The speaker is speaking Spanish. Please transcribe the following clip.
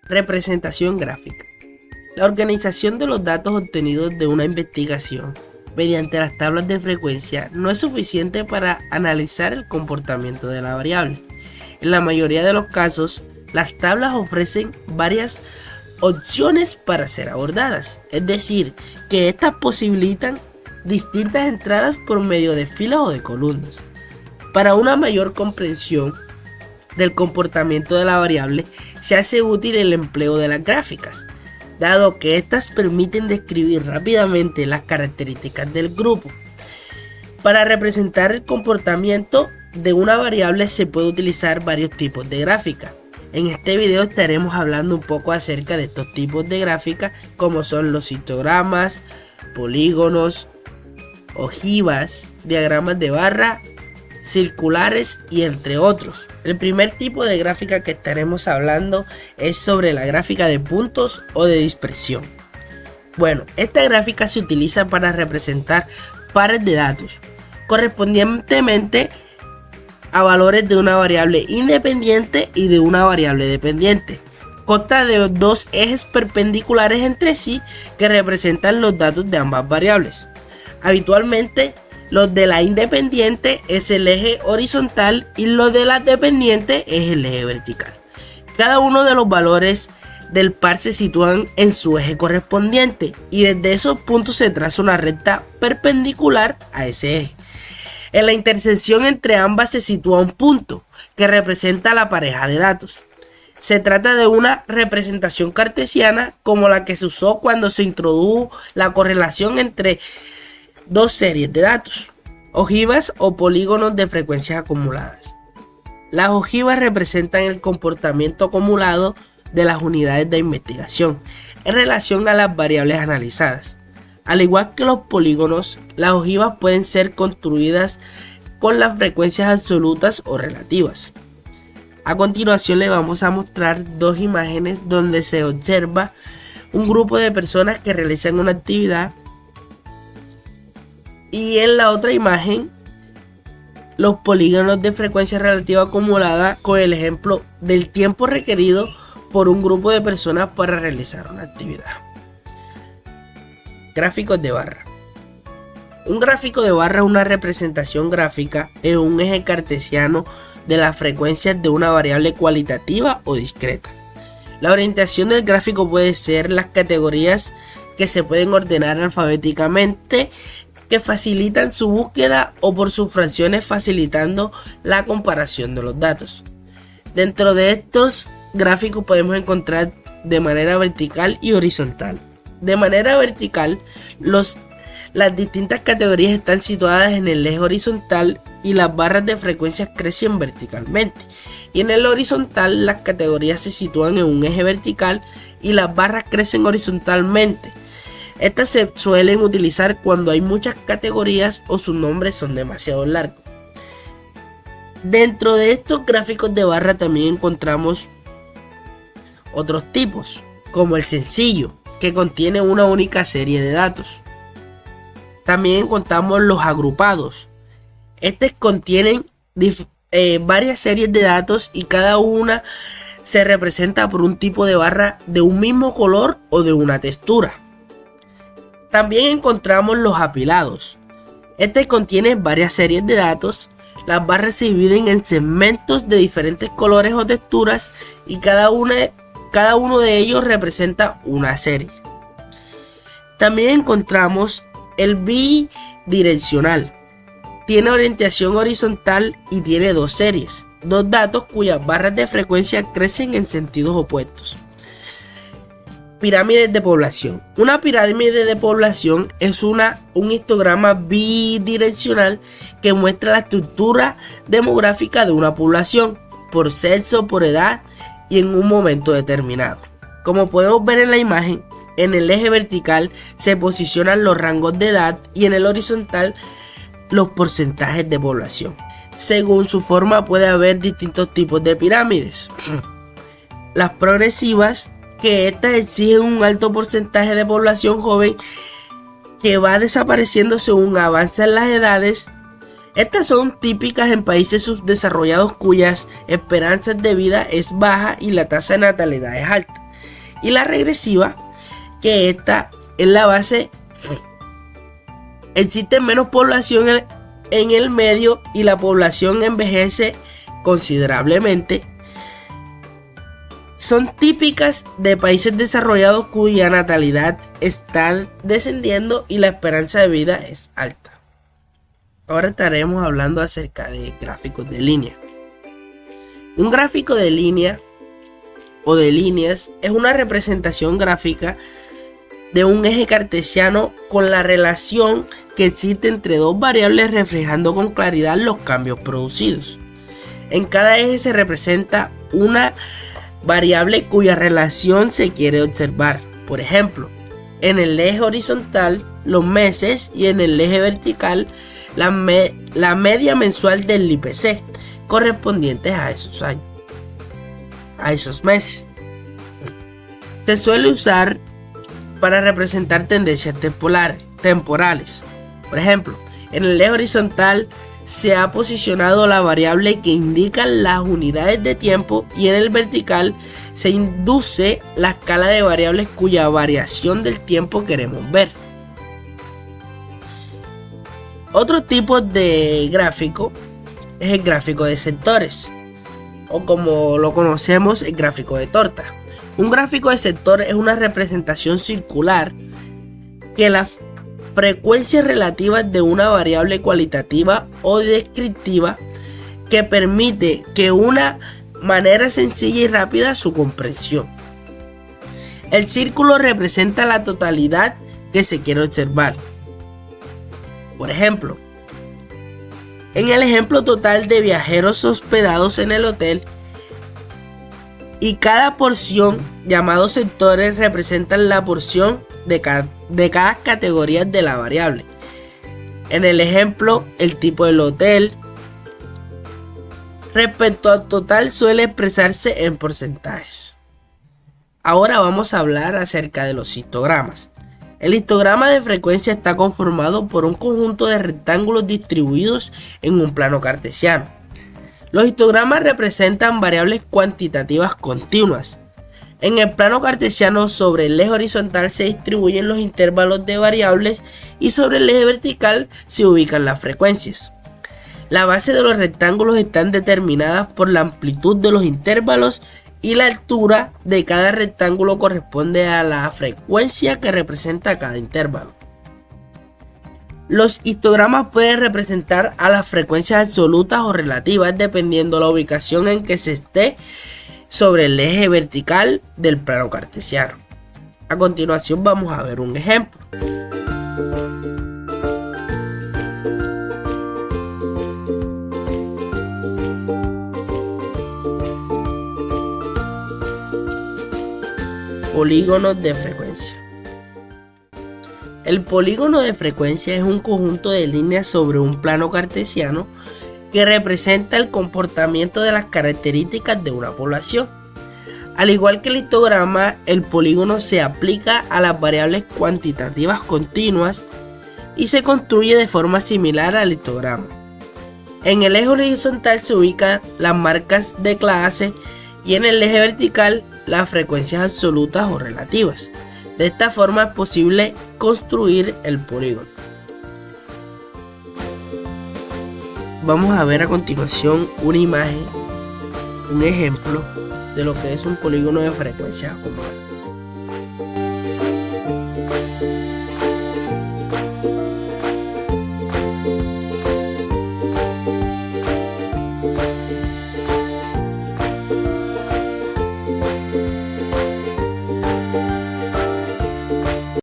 Representación gráfica. La organización de los datos obtenidos de una investigación mediante las tablas de frecuencia no es suficiente para analizar el comportamiento de la variable. En la mayoría de los casos, las tablas ofrecen varias opciones para ser abordadas, es decir, que estas posibilitan distintas entradas por medio de filas o de columnas. Para una mayor comprensión del comportamiento de la variable, se hace útil el empleo de las gráficas, dado que estas permiten describir rápidamente las características del grupo. Para representar el comportamiento de una variable se puede utilizar varios tipos de gráfica. En este video estaremos hablando un poco acerca de estos tipos de gráfica, como son los histogramas, polígonos, ojivas, diagramas de barra, circulares y entre otros. El primer tipo de gráfica que estaremos hablando es sobre la gráfica de puntos o de dispersión. Bueno, esta gráfica se utiliza para representar pares de datos correspondientemente a valores de una variable independiente y de una variable dependiente. Consta de dos ejes perpendiculares entre sí que representan los datos de ambas variables. Habitualmente, los de la independiente es el eje horizontal y los de la dependiente es el eje vertical. Cada uno de los valores del par se sitúan en su eje correspondiente y desde esos puntos se traza una recta perpendicular a ese eje. En la intersección entre ambas se sitúa un punto que representa la pareja de datos. Se trata de una representación cartesiana como la que se usó cuando se introdujo la correlación entre dos series de datos, ojivas o polígonos de frecuencias acumuladas. Las ojivas representan el comportamiento acumulado de las unidades de investigación en relación a las variables analizadas. Al igual que los polígonos, las ojivas pueden ser construidas con las frecuencias absolutas o relativas. A continuación le vamos a mostrar dos imágenes donde se observa un grupo de personas que realizan una actividad y en la otra imagen los polígonos de frecuencia relativa acumulada con el ejemplo del tiempo requerido por un grupo de personas para realizar una actividad. Gráficos de barra. Un gráfico de barra es una representación gráfica en un eje cartesiano de las frecuencias de una variable cualitativa o discreta. La orientación del gráfico puede ser las categorías que se pueden ordenar alfabéticamente que facilitan su búsqueda o por sus fracciones facilitando la comparación de los datos. Dentro de estos gráficos podemos encontrar de manera vertical y horizontal. De manera vertical, las distintas categorías están situadas en el eje horizontal y las barras de frecuencias crecen verticalmente. Y en el horizontal, las categorías se sitúan en un eje vertical y las barras crecen horizontalmente. Estas se suelen utilizar cuando hay muchas categorías o sus nombres son demasiado largos. Dentro de estos gráficos de barra también encontramos otros tipos, como el sencillo, que contiene una única serie de datos. También encontramos los agrupados. Estos contienen varias series de datos y cada una se representa por un tipo de barra de un mismo color o de una textura. También encontramos los apilados. Este contiene varias series de datos. Las barras se dividen en segmentos de diferentes colores o texturas y cada uno de ellos representa una serie. También encontramos el bidireccional. Tiene orientación horizontal y tiene dos series, dos datos cuyas barras de frecuencia crecen en sentidos opuestos. Pirámides de población. Una pirámide de población es un histograma bidireccional que muestra la estructura demográfica de una población por sexo, por edad y en un momento determinado. Como podemos ver en la imagen, en el eje vertical se posicionan los rangos de edad y en el horizontal los porcentajes de población. Según su forma puede haber distintos tipos de pirámides. Las progresivas, que estas exigen un alto porcentaje de población joven que va desapareciendo según avanzan las edades. Estas son típicas en países subdesarrollados cuyas esperanzas de vida es baja y la tasa de natalidad es alta. y la regresiva, que esta es la base. Existe menos población en el medio y la población envejece considerablemente. Son típicas de países desarrollados cuya natalidad está descendiendo y la esperanza de vida es alta. Ahora estaremos hablando acerca de gráficos de línea. Un gráfico de línea o de líneas es una representación gráfica de un eje cartesiano con la relación que existe entre dos variables, reflejando con claridad los cambios producidos. En cada eje se representa una variable cuya relación se quiere observar. Por ejemplo, en el eje horizontal los meses y en el eje vertical la media mensual del IPC correspondientes a esos años, a esos meses. Se suele usar para representar tendencias temporales. Por ejemplo, en el eje horizontal se ha posicionado la variable que indica las unidades de tiempo y en el vertical se induce la escala de variables cuya variación del tiempo queremos ver. Otro tipo de gráfico es el gráfico de sectores, o como lo conocemos, el gráfico de torta. Un gráfico de sector es una representación circular que las frecuencias relativas de una variable cualitativa o descriptiva que permite que una manera sencilla y rápida su comprensión. El círculo representa la totalidad que se quiere observar. Por ejemplo, en el ejemplo total de viajeros hospedados en el hotel, y cada porción, llamados sectores, representan la porción de cada categoría de la variable. En el ejemplo, el tipo del hotel respecto al total suele expresarse en porcentajes. Ahora vamos a hablar acerca de los histogramas. El histograma de frecuencia está conformado por un conjunto de rectángulos distribuidos en un plano cartesiano. Los histogramas representan variables cuantitativas continuas. En el plano cartesiano, sobre el eje horizontal se distribuyen los intervalos de variables y sobre el eje vertical se ubican las frecuencias. La base de los rectángulos están determinadas por la amplitud de los intervalos y la altura de cada rectángulo corresponde a la frecuencia que representa cada intervalo. Los histogramas pueden representar a las frecuencias absolutas o relativas dependiendo la ubicación en que se esté sobre el eje vertical del plano cartesiano. A continuación vamos a ver un ejemplo. Polígonos de frecuencia. El polígono de frecuencia es un conjunto de líneas sobre un plano cartesiano que representa el comportamiento de las características de una población. Al igual que el histograma, el polígono se aplica a las variables cuantitativas continuas y se construye de forma similar al histograma. En el eje horizontal se ubican las marcas de clase y en el eje vertical las frecuencias absolutas o relativas. De esta forma es posible construir el polígono. Vamos a ver a continuación una imagen, un ejemplo de lo que es un polígono de frecuencias compactas.